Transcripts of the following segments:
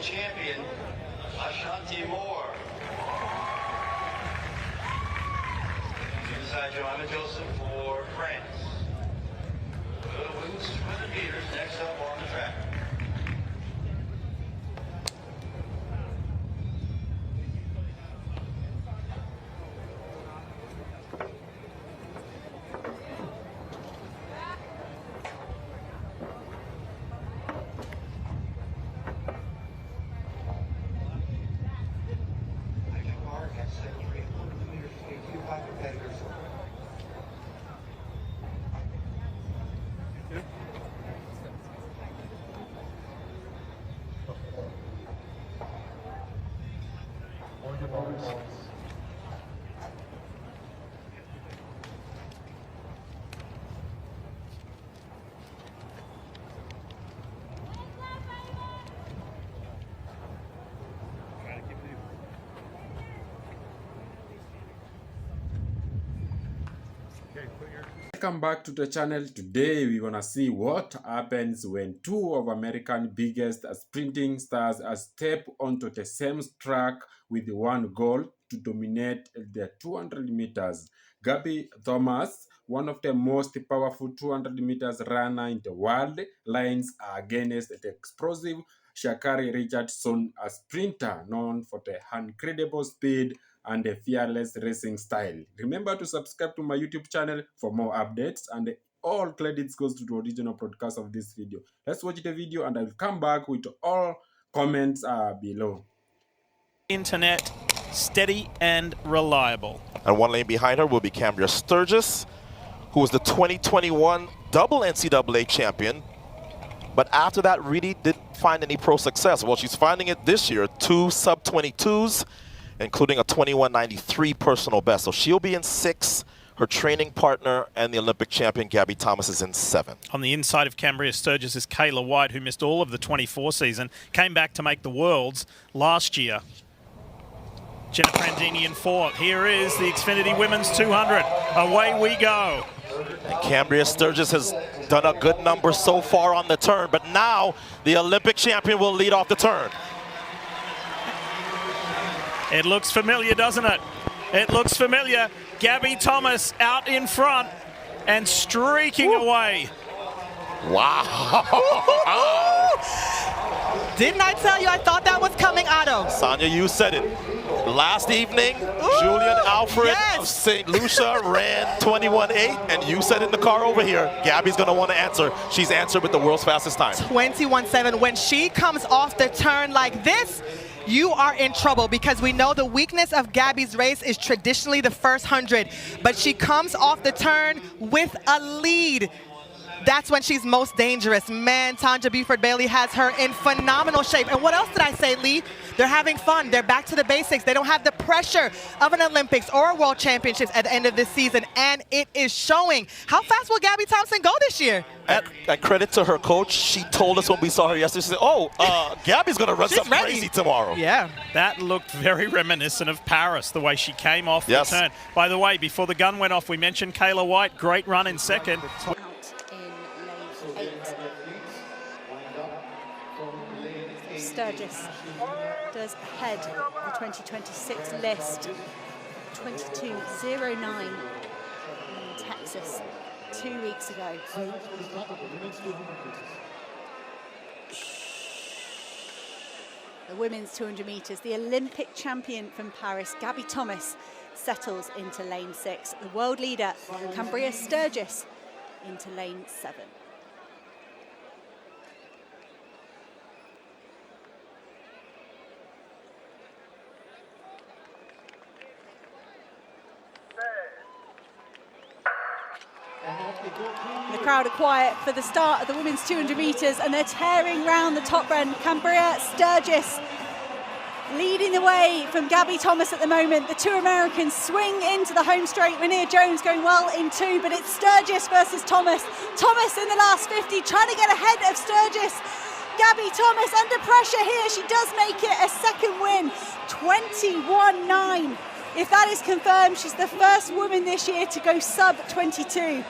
world champion, Ashanti Moore. Inside Joanna Joseph for France. The women's 200 meters next up on the track. Welcome back to the channel. Today we're gonna see what happens when two of American biggest sprinting stars step onto the same track with one goal to dominate the 200 meters. Gabby Thomas, one of the most powerful 200 meters runner in the world, lines against the explosive Sha'Carri Richardson, a sprinter known for the incredible speed and a fearless racing style. Remember to subscribe to my YouTube channel for more updates, and all credits goes to the original podcast of this video. Let's watch the video and I'll come back with all comments below. Internet, steady and reliable. And one lane behind her will be Cambria Sturgis, who was the 2021 double NCAA champion. But after that, really didn't find any pro success. Well, she's finding it this year, 2 sub-22s, including a 21.93 personal best. So she'll be in 6. Her training partner and the Olympic champion, Gabby Thomas, is in 7. On the inside of Cambria Sturgis is Kayla White, who missed all of the 24 season, came back to make the Worlds last year. Jenna Prandini in 4. Here is the Xfinity Women's 200. Away we go. And Cambria Sturgis has done a good number so far on the turn, but now the Olympic champion will lead off the turn. It looks familiar, doesn't it? It looks familiar. Gabby Thomas out in front and streaking away. Wow. Didn't I tell you I thought that was coming, Otto? Sonia, you said it. Last evening, Julian Alfred of St. Lucia ran 21.8, and you said in the car over here, Gabby's going to want to answer. She's answered with the world's fastest time. 21.7. When she comes off the turn like this, you are in trouble, because we know the weakness of Gabby's race is traditionally the first 100, but she comes off the turn with a lead. That's when she's most dangerous. Man, Tanja Buford-Bailey has her in phenomenal shape. And what else did I say, Lee? They're having fun. They're back to the basics. They don't have the pressure of an Olympics or a World Championships at the end of this season, and it is showing. How fast will Gabby Thompson go this year? And credit to her coach. She told us when we saw her yesterday, she said, oh, Gabby's going to run something crazy tomorrow. Yeah, that looked very reminiscent of Paris, the way she came off the turn. By the way, before the gun went off, we mentioned Kayla White. Great run in second. Sturgis does head the 2026 list. 22.09 in Texas 2 weeks ago. The women's 200 meters, the Olympic champion from Paris, Gabby Thomas, settles into lane 6. The world leader, Cambria Sturgis, into lane 7. The crowd are quiet for the start of the women's 200 metres, and they're tearing round the top run. Cambria Sturgis leading the way from Gabby Thomas at the moment. The two Americans swing into the home straight. Rania Jones going well in 2, but it's Sturgis versus Thomas. Thomas in the last 50 trying to get ahead of Sturgis. Gabby Thomas under pressure here. She does make it a second win. 21.9. If that is confirmed, she's the first woman this year to go sub 22.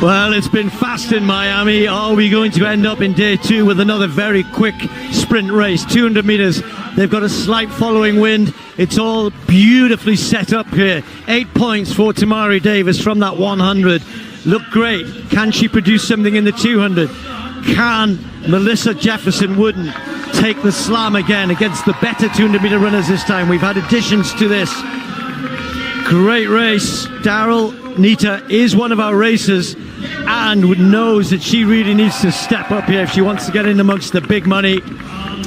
Well, it's been fast in Miami. Are we going to end up in day two with another very quick sprint race? 200 meters. They've got a slight following wind. It's all beautifully set up here. 8 points for Tamari Davis from that 100. Looked great. Can she produce something in the 200? Can Melissa Jefferson Wooden take the slam again against the better 200 meter runners this time? We've had additions to this. Great race. Daryl Nita is one of our racers and knows that she really needs to step up here if she wants to get in amongst the big money.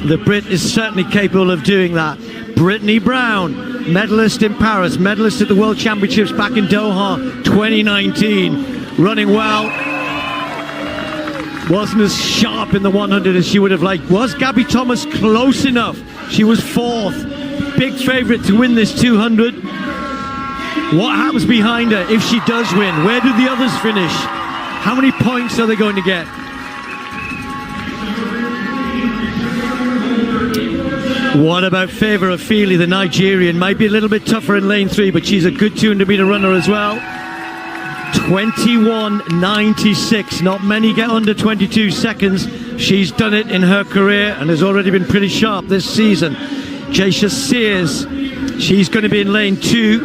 The Brit is certainly capable of doing that. Brittany Brown, medalist in Paris, medalist at the World Championships back in Doha 2019, running well. Wasn't as sharp in the 100 as she would have liked. Was Gabby Thomas close enough? She was fourth. Big favourite to win this 200. What happens behind her if she does win? Where do the others finish? How many points are they going to get? What about Favour Ofili, the Nigerian? Might be a little bit tougher in lane 3, but she's a good 200 meter runner as well. 21.96. Not many get under 22 seconds. She's done it in her career and has already been pretty sharp this season. Jaisha Sears, she's going to be in lane 2.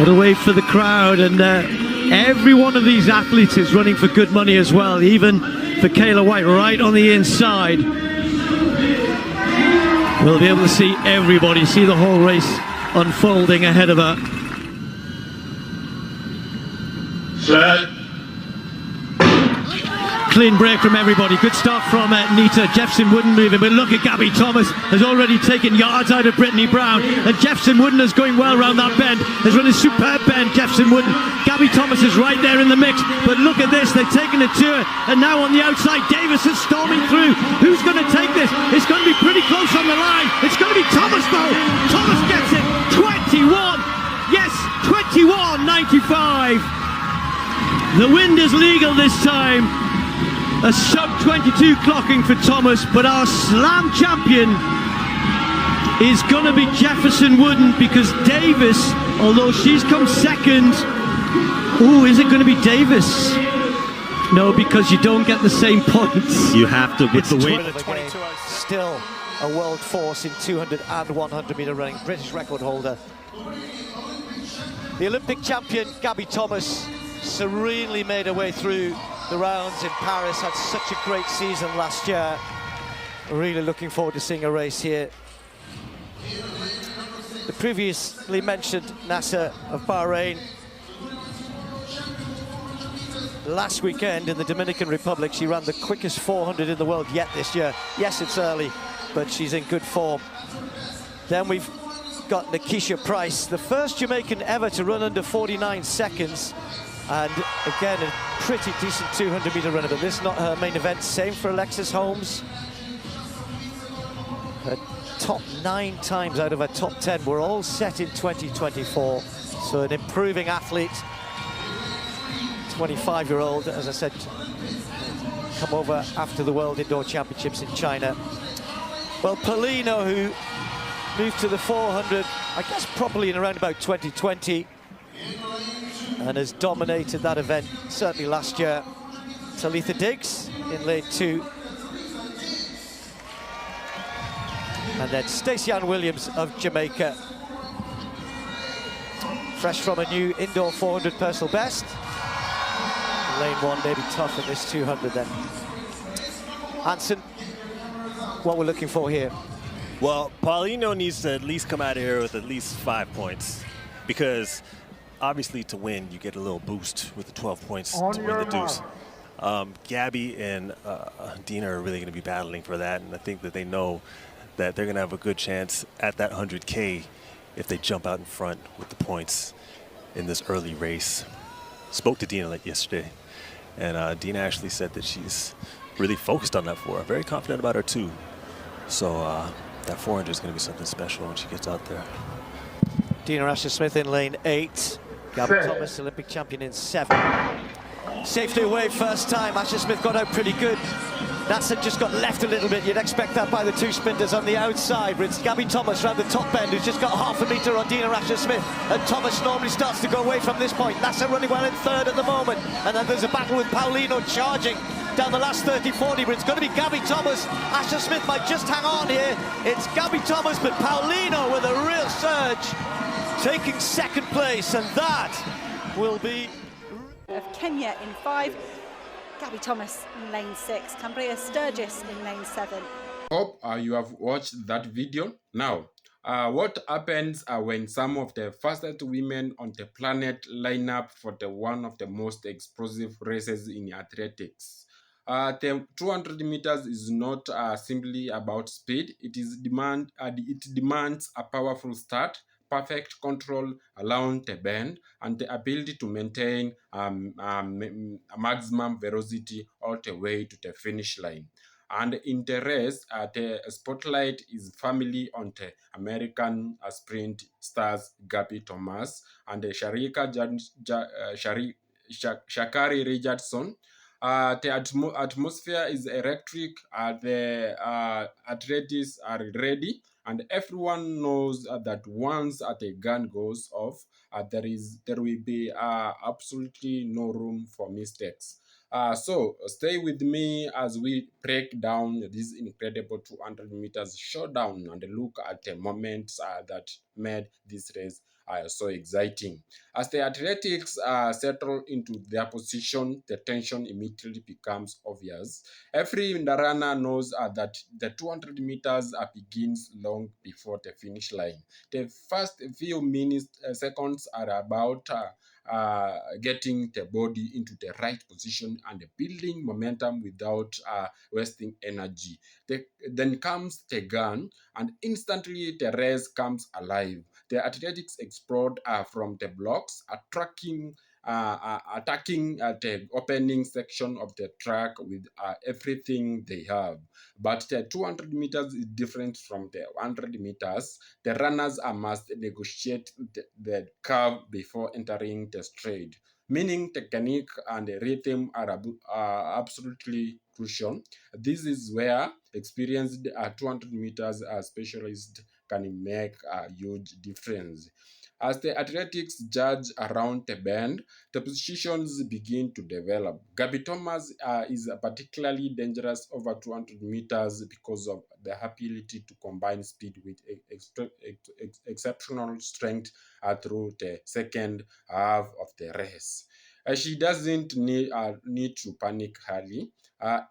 It'll wait for the crowd, and every one of these athletes is running for good money as well, even for Kayla White right on the inside. We'll be able to see everybody, see the whole race unfolding ahead of her. Set. Clean break from everybody. Good start from Nita. Jefferson Wooden moving, but look at Gabby Thomas has already taken yards out of Brittany Brown, and Jefferson Wooden is going well around that bend. Has run a superb bend, Jefferson Wooden. Gabby Thomas is right there in the mix, but look at this. They've taken it to her, and now on the outside, Davis is storming through. Who's going to take this? It's going to be pretty close on the line. It's going to be Thomas though. Thomas gets it. 21. Yes, 21.95. The wind is legal this time. A sub-22 clocking for Thomas, but our slam champion is going to be Jefferson Wooden, because Davis, although she's come second, is it going to be Davis? No, because you don't get the same points. You have to with the weight. Still a world force in 200 and 100 meter running, British record holder. The Olympic champion, Gabby Thomas, serenely made her way through the rounds in Paris, had such a great season last year. Really looking forward to seeing a race here. The previously mentioned Nasser of Bahrain. Last weekend in the Dominican Republic, she ran the quickest 400 in the world yet this year. Yes, it's early, but she's in good form. Then we've got Nikisha Price, the first Jamaican ever to run under 49 seconds. And again, a pretty decent 200 meter runner, but this is not her main event. Same for Alexis Holmes. Her top 9 times out of her top 10 were all set in 2024. So an improving athlete, 25-year-old, as I said, come over after the World Indoor Championships in China. Well, Polino, who moved to the 400, I guess probably in around about 2020, and has dominated that event, certainly last year. Talitha Diggs in lane 2. And then Stacey Ann Williams of Jamaica. Fresh from a new indoor 400 personal best. Lane 1 maybe tough in this 200 then. Hansen, what we're looking for here? Well, Paulino needs to at least come out of here with at least 5 points. because obviously to win, you get a little boost with the 12 points to win the deuce. Gabby and Dina are really going to be battling for that, and I think that they know that they're going to have a good chance at that 100K if they jump out in front with the points in this early race. Spoke to Dina like yesterday, and Dina actually said that she's really focused on that 4. Very confident about her too. So that 400 is going to be something special when she gets out there. Dina Asher-Smith in lane 8. Gabby Thomas, Olympic champion, in 7. Safely away first time. Asher-Smith got out pretty good. Natson just got left a little bit. You'd expect that by the 2 sprinters on the outside. But it's Gabby Thomas around the top end who's just got half a metre on Dina Asher-Smith. And Thomas normally starts to go away from this point. Natson running well in 3rd at the moment. And then there's a battle with Paulino charging down the last 30-40, but it's going to be Gabby Thomas. Asher-Smith might just hang on here. It's Gabby Thomas, but Paulino with a real surge, taking 2nd place, and that will be... Of Kenya in 5, Gabby Thomas in lane 6, Cambria Sturgis in lane 7. Hope you have watched that video. Now, what happens when some of the fastest women on the planet line up for one of the most explosive races in athletics? The 200 meters is not simply about speed. It demands a powerful start, perfect control around the bend, and the ability to maintain a maximum velocity all the way to the finish line. And in the race, the spotlight is firmly on the American sprint stars Gabby Thomas and Shakari Richardson. The atmosphere is electric. The athletes are ready, and everyone knows that once the gun goes off, there will be absolutely no room for mistakes. So stay with me as we break down this incredible 200 meters showdown and look at the moments that made this race so exciting. As the athletics settle into their position, the tension immediately becomes obvious. Every runner knows that the 200 meters begins long before the finish line. The first few minutes, seconds are about getting the body into the right position and building momentum without wasting energy. Then comes the gun, and instantly the race comes alive. The athletics explode from the blocks, attacking the opening section of the track with everything they have. But the 200 meters is different from the 100 meters. The runners must negotiate the curve before entering the straight, meaning technique and rhythm are absolutely crucial. This is where experienced 200 meters specialists can make a huge difference. As the athletics judge around the bend, the positions begin to develop. Gabby Thomas is particularly dangerous over 200 meters because of the ability to combine speed with exceptional strength through the second half of the race. She doesn't need to panic early.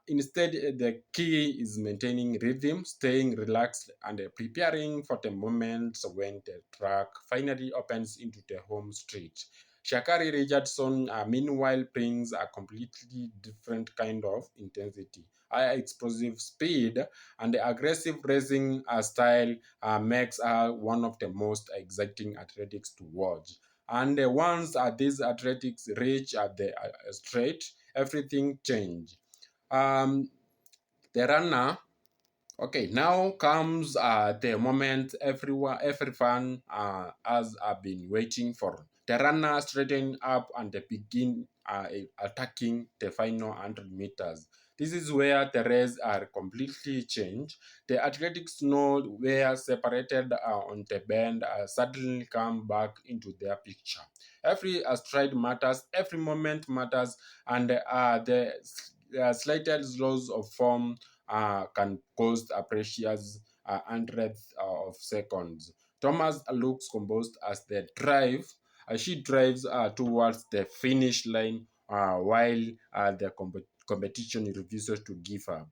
Instead, the key is maintaining rhythm, staying relaxed, and preparing for the moments when the track finally opens into the home straight. Shakari Richardson, meanwhile, brings a completely different kind of intensity. High explosive speed and the aggressive racing style makes her one of the most exciting athletics to watch. And once these athletics reach the straight, everything changes. Um, the runner. Okay, now comes the moment every fan has been waiting for. The runner straighten up and they begin attacking the final 100 meters. This is where the race are completely changed. The athletics know where separated on the bend suddenly come back into their picture. Every stride matters, every moment matters, and the slightest loss of form can cost a precious hundredth of seconds. Thomas looks composed as she drives towards the finish line while the competition refuses to give her.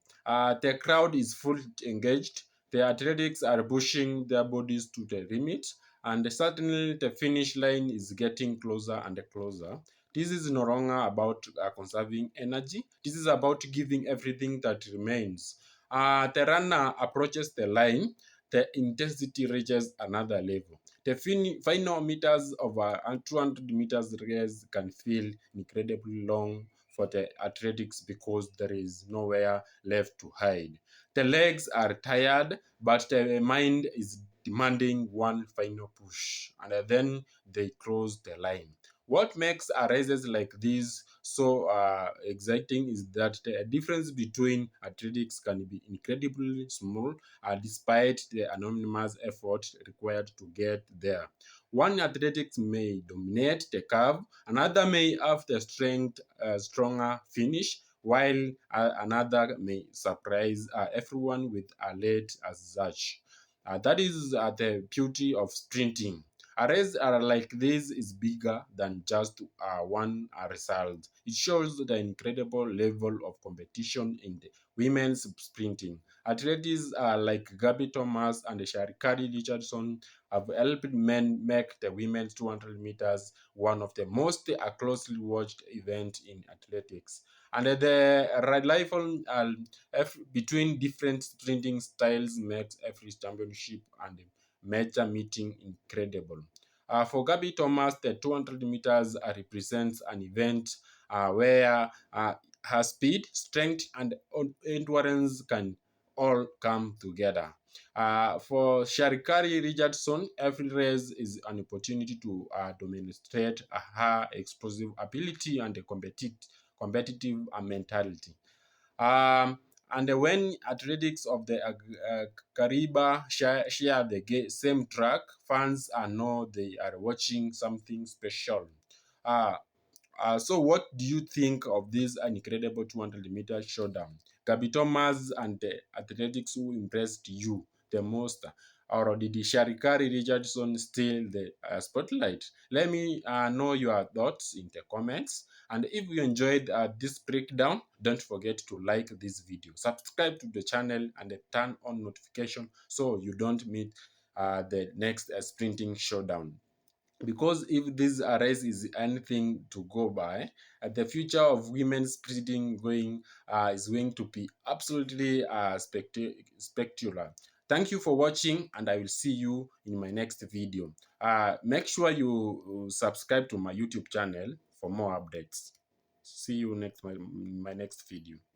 The crowd is fully engaged. The athletics are pushing their bodies to the limit, and certainly the finish line is getting closer and closer. This is no longer about conserving energy. This is about giving everything that remains. The runner approaches the line, the intensity reaches another level. The final meters of a 200 meters race can feel incredibly long for the athletics because there is nowhere left to hide. The legs are tired, but the mind is demanding one final push, and then they close the line. What makes races like this so exciting is that the difference between athletics can be incredibly small, despite the enormous effort required to get there. One athletics may dominate the curve, another may have the stronger finish, while another may surprise everyone with a late as such. That is the beauty of sprinting. A race like this is bigger than just one result. It shows the incredible level of competition in the women's sprinting. Athletes like Gabby Thomas and Sharikari Richardson have helped men make the women's 200 meters one of the most closely watched events in athletics. And the rivalry between different sprinting styles makes every championship and major meeting incredible. For Gabby Thomas, the 200 meters represents an event where her speed, strength, and endurance can all come together. For Sharikari Richardson, every race is an opportunity to demonstrate her explosive ability and a competitive mentality. Um, and when athletics of the Caribbean share the same track, fans know they are watching something special. Uh, so what do you think of this incredible 200-meter showdown? Gabby Thomas and the athletics who impressed you the most? Or did Sharikari Richardson steal the spotlight? Let me know your thoughts in the comments. And if you enjoyed this breakdown, don't forget to like this video, subscribe to the channel, and turn on notification so you don't miss the next sprinting showdown. Because if this race is anything to go by, the future of women's sprinting is going to be absolutely spectacular. Thank you for watching, and I will see you in my next video. Make sure you subscribe to my YouTube channel for more updates. See you next my next video.